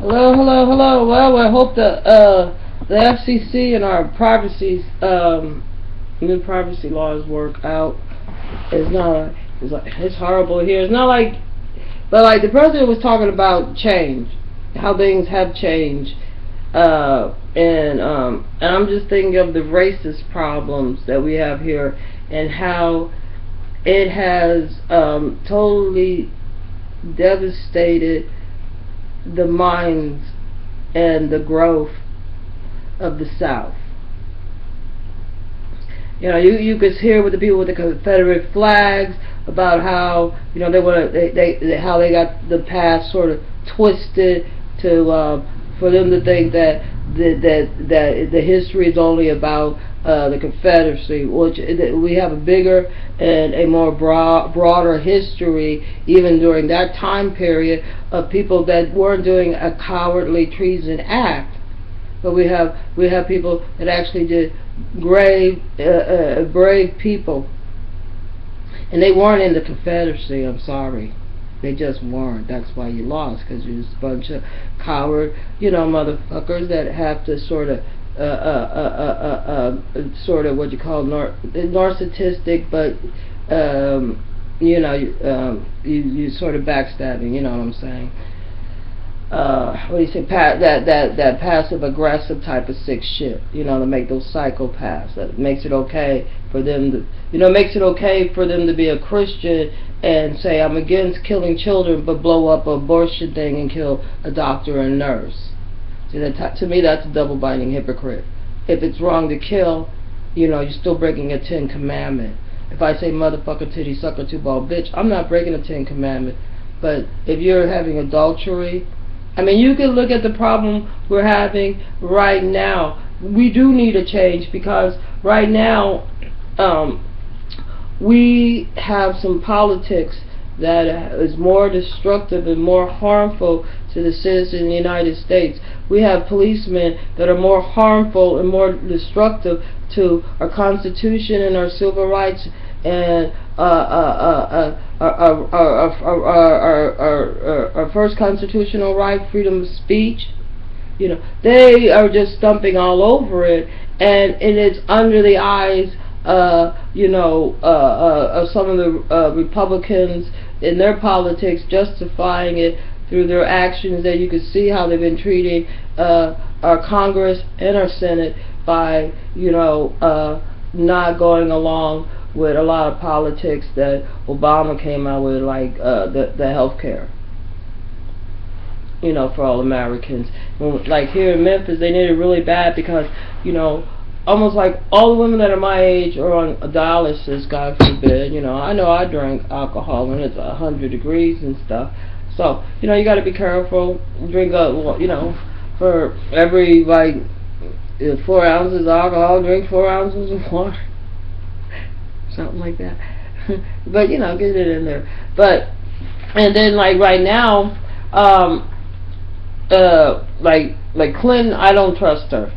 Hello, hello, hello. Well, I hope the FCC and our new privacy laws work out. It's horrible here. It's not like, but like the president was talking about change, how things have changed, and I'm just thinking of the racist problems that we have here and how it has totally devastated the minds and the growth of the South. You know, you could hear with the people with the Confederate flags about how how they got the past sort of twisted to for them to think that the history is only about the Confederacy, which we have a bigger and a more broader history, even during that time period, of people that weren't doing a cowardly treason act, but we have people that actually did brave people, and they weren't in the Confederacy. I'm sorry. They just weren't. That's why you lost, because you're just a bunch of coward, motherfuckers that have to sort of what you call narcissistic, but you sort of backstabbing. You know what I'm saying? What do you say? That passive aggressive type of sick shit. To make those psychopaths. That makes it okay for them to, makes it okay for them to be a Christian and say I'm against killing children, but blow up an abortion thing and kill a doctor and a nurse. See, to me, that's a double-binding hypocrite. If it's wrong to kill, you're still breaking a 10 commandment. If I say motherfucker, titty, sucker, two-ball bitch, I'm not breaking a 10 commandment. But if you're having adultery, you can look at the problem we're having right now. We do need a change, because right now we have some politics that is more destructive and more harmful to the citizens in the United States. We have policemen that are more harmful and more destructive to our Constitution and our civil rights and our first constitutional right, freedom of speech. They are just stumping all over it, and it's under the eyes of some of the Republicans in their politics, justifying it through their actions. That you can see how they've been treating our Congress and our Senate by not going along with a lot of politics that Obama came out with, like the health care, for all Americans. Like here in Memphis, they need it really bad because, almost like all the women that are my age are on dialysis, God forbid. I know I drank alcohol when it's 100 degrees and stuff. So, you got to be careful. Drink for every 4 ounces of alcohol, drink 4 ounces of water. Something like that. But get it in there. But and then right now, like Clinton, I don't trust her.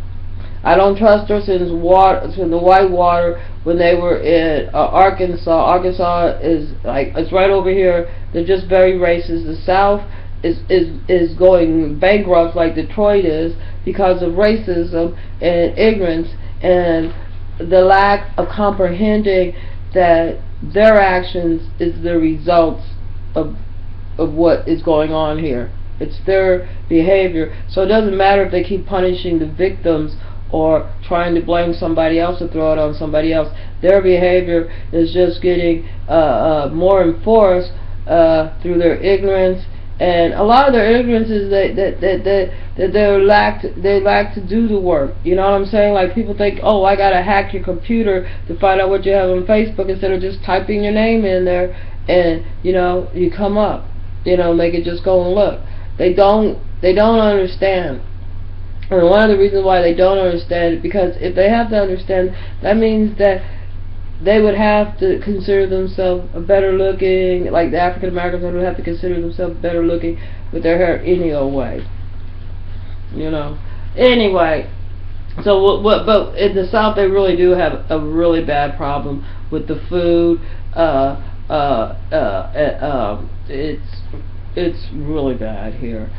I don't trust her since the Whitewater, when they were in Arkansas. Arkansas is it's right over here. They're just very racist. The South is going bankrupt like Detroit is because of racism and ignorance and the lack of comprehending that their actions is the results of what is going on here. It's their behavior. So it doesn't matter if they keep punishing the victims or trying to blame somebody else or throw it on somebody else. Their behavior is just getting more enforced through their ignorance. And a lot of their ignorance is that they lack to do the work. You know what I'm saying? Like people think, oh, I gotta hack your computer to find out what you have on Facebook instead of just typing your name in there and you come up. They could just go and look. They don't understand. And one of the reasons why they don't understand is because if they have to understand, that means that they would have to consider themselves better looking, like the African Americans would have to consider themselves better looking with their hair any old way. Anyway, so but in the South they really do have a really bad problem with the food. It's really bad here.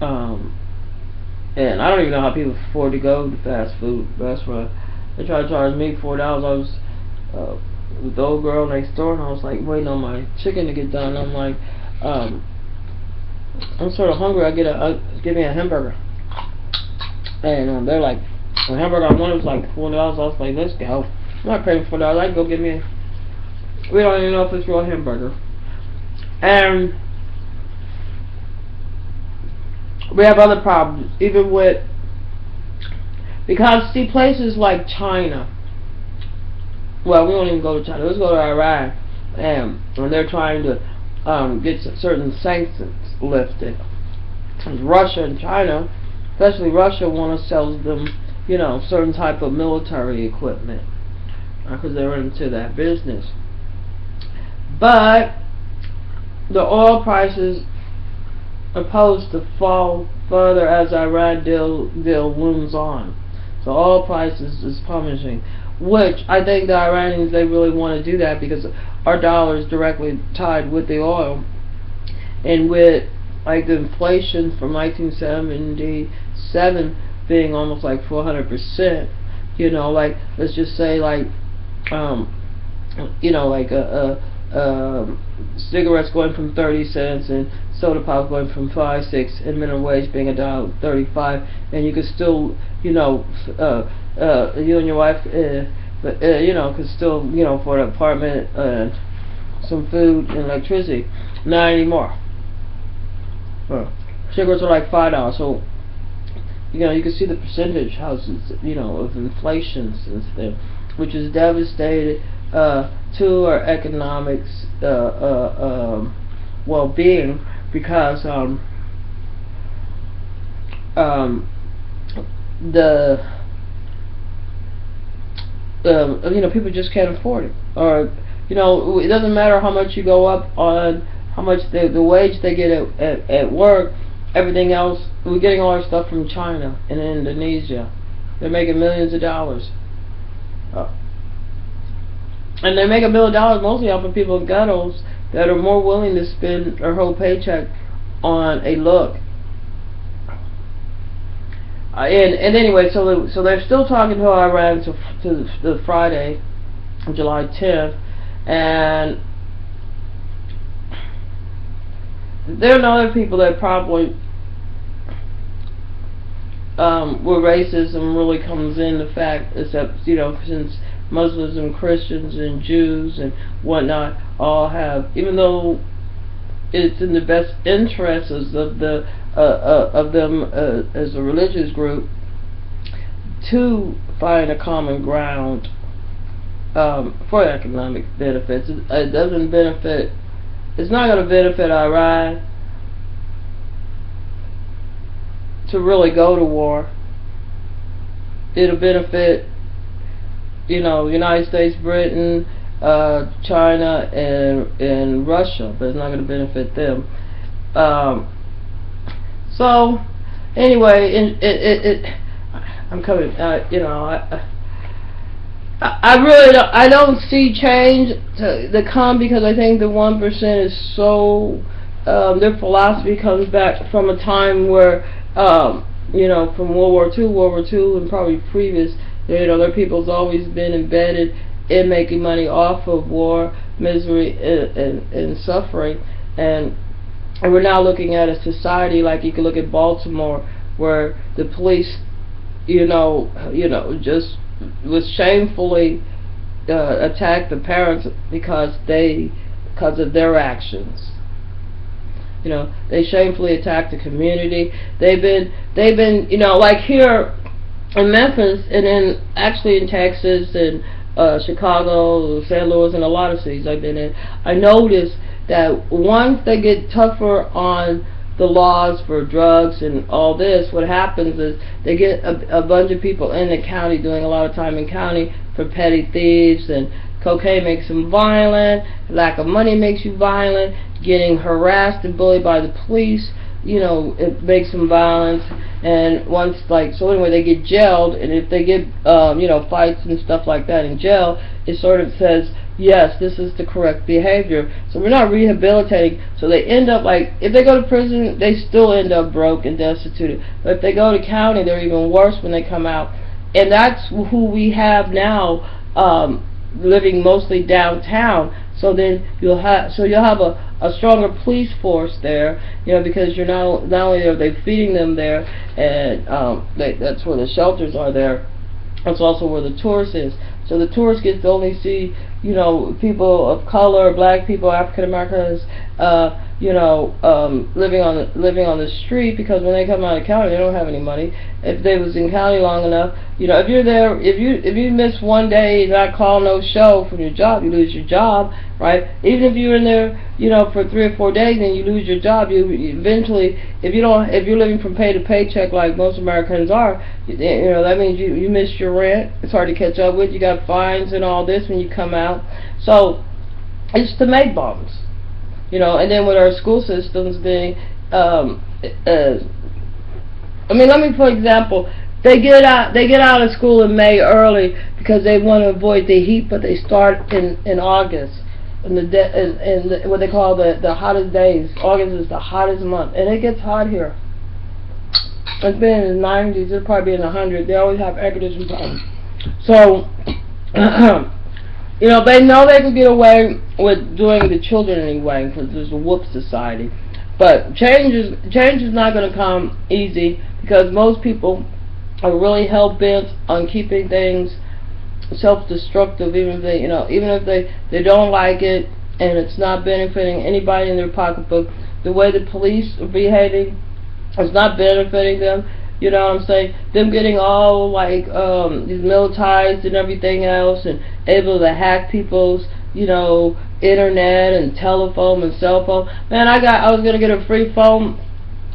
Um, and I don't even know how people afford to go to fast food restaurant. They tried to charge me $4. I was with the old girl next door, and I was like waiting on my chicken to get done. I'm like, I'm sort of hungry. Give me a hamburger. And they're like, the hamburger I wanted was like $4. I was like, let's go. I'm not paying $4. I can go get me we don't even know if it's real hamburger. And we have other problems, even with, because see, places like China, well, we don't even go to China, let's go to Iran, and when they're trying to get certain sanctions lifted, Russia and China, especially Russia, want to sell them, certain type of military equipment, because they're into that business. But the oil prices are supposed to fall further as Iran deal looms on. So oil prices is plummeting, which I think the Iranians, they really want to do that because our dollar is directly tied with the oil, and with like the inflation from 1977 being almost like 400%, like let's just say like cigarettes going from 30 cents and soda pop going from 5-6 and minimum wage being $1.35, and you could still you and your wife could still for an apartment and some food and electricity. Not anymore. Cigarettes are like $5, so you can see the percentage houses of inflation since then, which has devastated to our economics well-being, because people just can't afford it, or it doesn't matter how much you go up on how much the wage they get at work. Everything else, we're getting all our stuff from China and Indonesia. They're making millions of dollars. And they make $1 million mostly off of people in ghettos that are more willing to spend their whole paycheck on a look. And anyway, so they're still talking to Iran to the Friday, July 10th, and there are other people that probably where racism really comes into fact, except since Muslims and Christians and Jews and whatnot all have, even though it's in the best interests of them as a religious group to find a common ground for economic benefits. It doesn't benefit. It's not going to benefit Iran to really go to war. It'll benefit United States, Britain, China, and Russia, but it's not going to benefit them. So anyway, I'm coming. I really don't see change to come, because I think the 1% is so their philosophy comes back from a time where from World War II, and probably previous. Their people's always been embedded in making money off of war, misery, and suffering, and we're now looking at a society like you can look at Baltimore, where the police, just was shamefully attacked the parents because of their actions. They shamefully attacked the community. They've been like here in Memphis, and then actually in Texas and Chicago, St. Louis, and a lot of cities I've been in, I noticed that once they get tougher on the laws for drugs and all this, what happens is they get a bunch of people in the county doing a lot of time in county for petty thieves, and cocaine makes them violent, lack of money makes you violent, getting harassed and bullied by the police, it makes them violent. And once, so anyway, they get jailed, and if they get fights and stuff like that in jail, it sort of says yes, this is the correct behavior. So we're not rehabilitating. So they end up like, if they go to prison, they still end up broke and destitute. But if they go to county, they're even worse when they come out. And that's who we have now, living mostly downtown. So then you'll have a stronger police force there, because you're not only are they feeding them there, and that's where the shelters are there. That's also where the tourist is. So the tourist gets to only see, people of color, black people, African Americans, living on the street, because when they come out of county, they don't have any money. If they was in county long enough, if you're there, if you miss one day, not call no show from your job, you lose your job, right? Even if you're in there, for 3 or 4 days and you lose your job, you eventually, if you're living from pay to paycheck like most Americans are, that means you missed your rent. It's hard to catch up with. You got fines and all this when you come out. So it's the make bombs, and then with our school systems being, let me, for example, they get out of school in May early because they want to avoid the heat, but they start in August, in what they call the hottest days. August is the hottest month, and it gets hot here. It's been in the 90s. It'll probably be in the 100s. They always have air conditioning problems. So, they know they can get away with doing the children anyway, because there's a whoop society. But change is not going to come easy, because most people are really hell-bent on keeping things self-destructive, even if they don't like it and it's not benefiting anybody in their pocketbook. The way the police are behaving is not benefiting them. You know what I'm saying? Them getting all like these militarized and everything else, and able to hack people's internet and telephone and cell phone. Man, I was gonna get a free phone,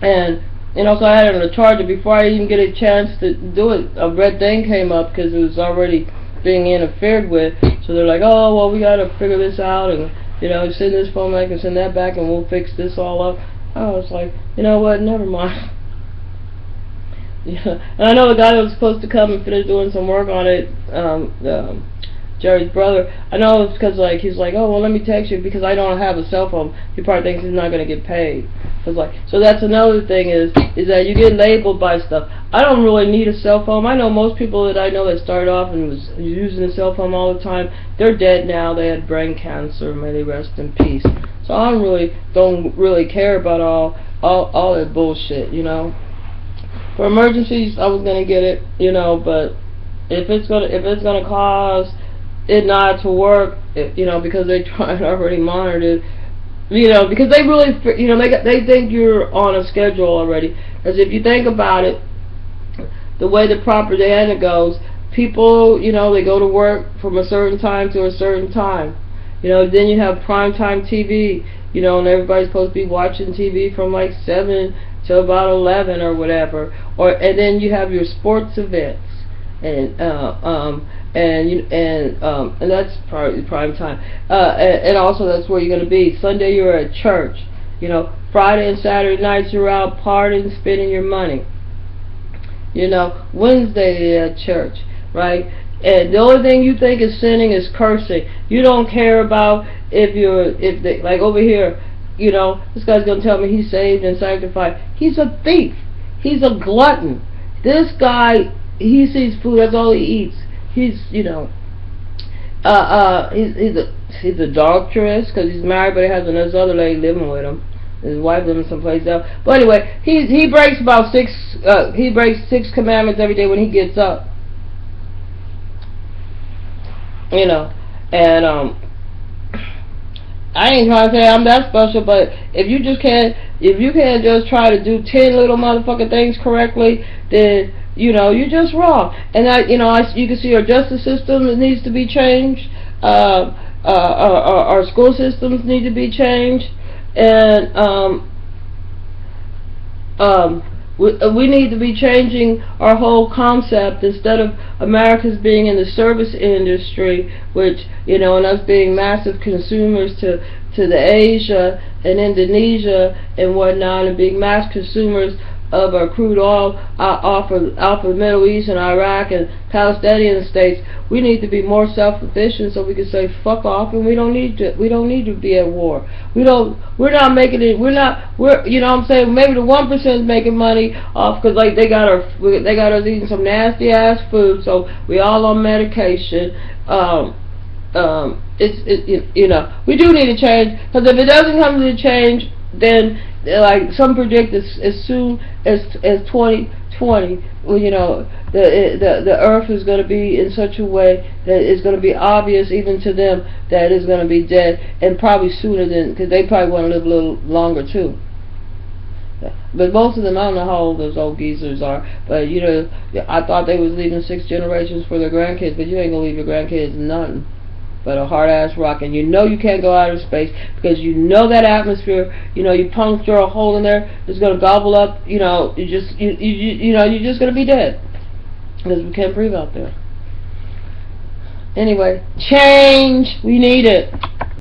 and so I had it on a charger. Before I even get a chance to do it, a red thing came up because it was already being interfered with. So they're like, oh well, we gotta figure this out, and send this phone back and send that back, and we'll fix this all up. I was like, you know what? Never mind. Yeah, and I know the guy that was supposed to come and finish doing some work on it, Jerry's brother. I know it's because he's like, oh well, let me text you, because I don't have a cell phone. He probably thinks he's not going to get paid. So that's another thing is that you get labeled by stuff. I don't really need a cell phone. I know most people that I know that started off and was using a cell phone all the time. They're dead now. They had brain cancer. May they rest in peace. So I don't really care about all that bullshit. For emergencies, I was gonna get it, but if it's gonna cause it not to work, because they try and already monitor it, because they really, they think you're on a schedule already. Because if you think about it, the way the propaganda goes, people, they go to work from a certain time to a certain time. Then you have primetime TV, and everybody's supposed to be watching TV from like 7 to about 11 or whatever, and then you have your sports events, and that's probably prime time, and also that's where you're going to be. Sunday you're at church, Friday and Saturday nights you're out partying, spending your money, Wednesday you're at church, right? And the only thing you think is sinning is cursing. You don't care about if they, like over here, this guy's going to tell me he's saved and sanctified. He's a thief. He's a glutton. This guy, he sees food, that's all he eats. He's, he's a adulterous, because he's married, but he has another other lady living with him. His wife living someplace else. But anyway, he breaks about he breaks 6 commandments every day when he gets up. And I ain't trying to say I'm that special, but if you can't just try to do 10 little motherfucking things correctly, then you're just wrong. And you can see our justice system needs to be changed. Our school systems need to be changed, and we need to be changing our whole concept. Instead of Americans being in the service industry, which, and us being massive consumers to the Asia and Indonesia and whatnot, and being mass consumers of our crude oil off of the Middle East and Iraq and Palestinian states. We need to be more self-sufficient so we can say fuck off, and we don't need to be at war. We're not making it. We're you know what I'm saying, maybe the 1% is making money off because like they got us eating some nasty ass food, so we all on medication. You know, we do need to change, because if it doesn't come to change, then like some predict as soon as 2020, well, you know, the earth is going to be in such a way that it's going to be obvious even to them that it's going to be dead, and probably sooner than, because they probably want to live a little longer too. But most of them, I don't know how old those old geezers are, but you know, I thought they was leaving 6 generations for their grandkids, but you ain't gonna leave your grandkids nothing but a hard ass rock. And you know you can't go out of space, because you know that atmosphere, you know, you puncture a hole in there, it's gonna gobble up, you know, you know, you're just gonna be dead, because we can't breathe out there. Anyway, change, we need it.